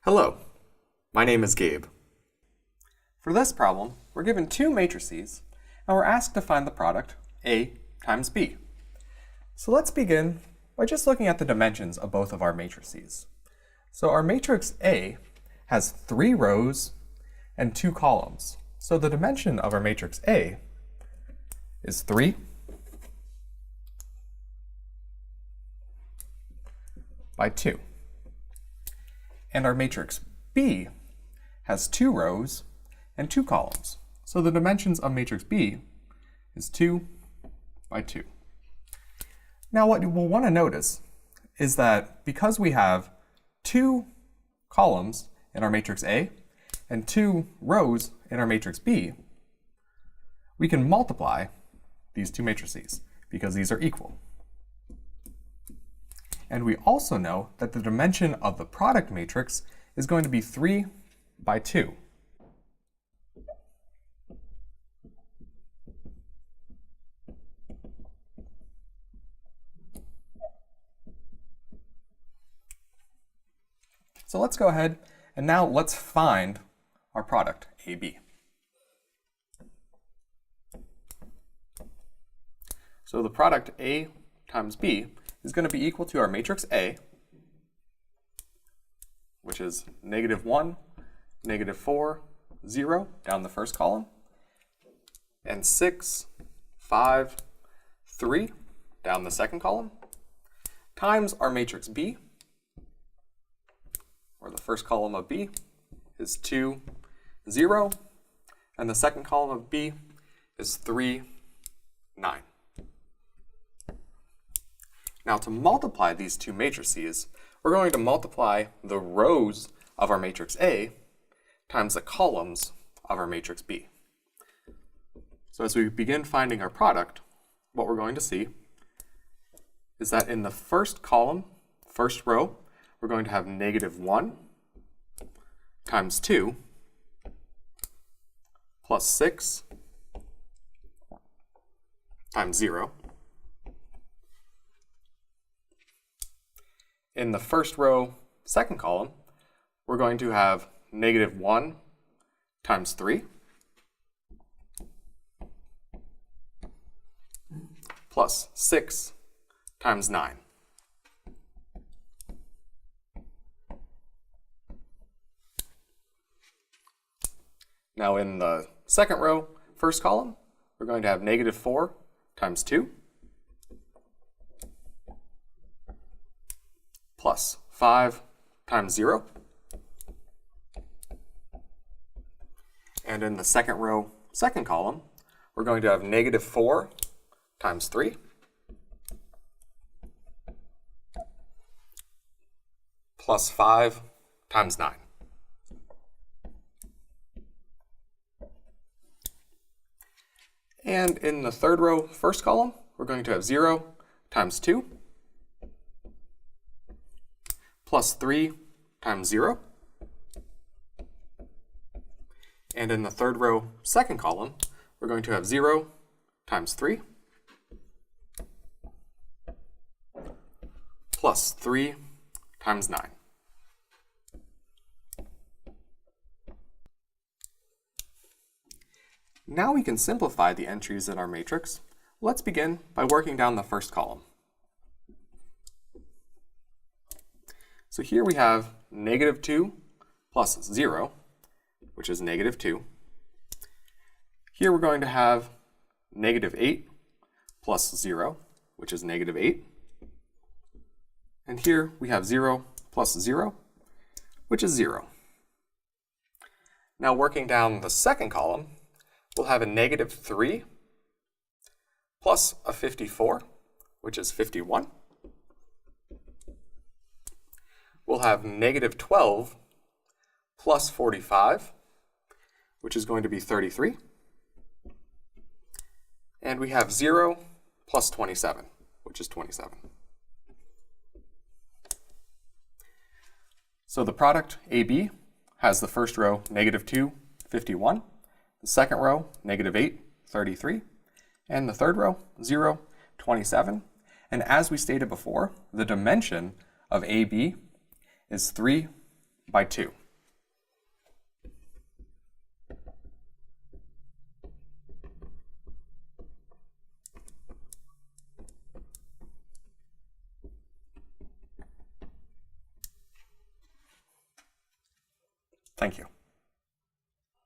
Hello, my name is Gabe. For this problem, we're given two matrices, and we're asked to find the product A times B. So let's begin by just looking at the dimensions of both of our matrices. So our matrix A has 3 rows and 2 columns. So the dimension of our matrix A is 3 by 2. And our matrix B has 2 rows and 2 columns. So the dimensions of matrix B is 2 by 2. Now what we'll want to notice is that because we have 2 columns in our matrix A and 2 rows in our matrix B, we can multiply these two matrices because these are equal. And we also know that the dimension of the product matrix is going to be 3 by 2. So let's go ahead and now let's find our product, AB. So the product A times B is going to be equal to our matrix A, which is -1, -4, 0 down the first column, and 6, 5, 3 down the second column, times our matrix B, where the first column of B is 2, 0, and the second column of B is 3, 9. Now to multiply these two matrices, we're going to multiply the rows of our matrix A times the columns of our matrix B. So as we begin finding our product, what we're going to see is that in the first column, first row, we're going to have -1 times 2 plus 6 times 0. In the first row, second column, we're going to have -1 times 3 plus 6 times 9. Now in the second row, first column, we're going to have -4 times 2 plus 5 times 0. And in the second row, second column, we're going to have -4 times 3 plus 5 times 9. And in the third row, first column, we're going to have 0 times 2 plus 3 times 0. And in the third row, second column, we're going to have 0 times 3 plus 3 times 9. Now we can simplify the entries in our matrix. Let's begin by working down the first column. So here we have -2 plus 0, which is -2. Here we're going to have -8 plus 0, which is -8. And here we have 0 plus 0, which is 0. Now working down the second column, we'll have a -3 plus a 54, which is 51. We'll have -12 plus 45, which is going to be 33. And we have 0 plus 27, which is 27. So the product AB has the first row -2, 51, the second row -8, 33, and the third row 0, 27. And as we stated before, the dimension of AB is 3 by 2. Thank you.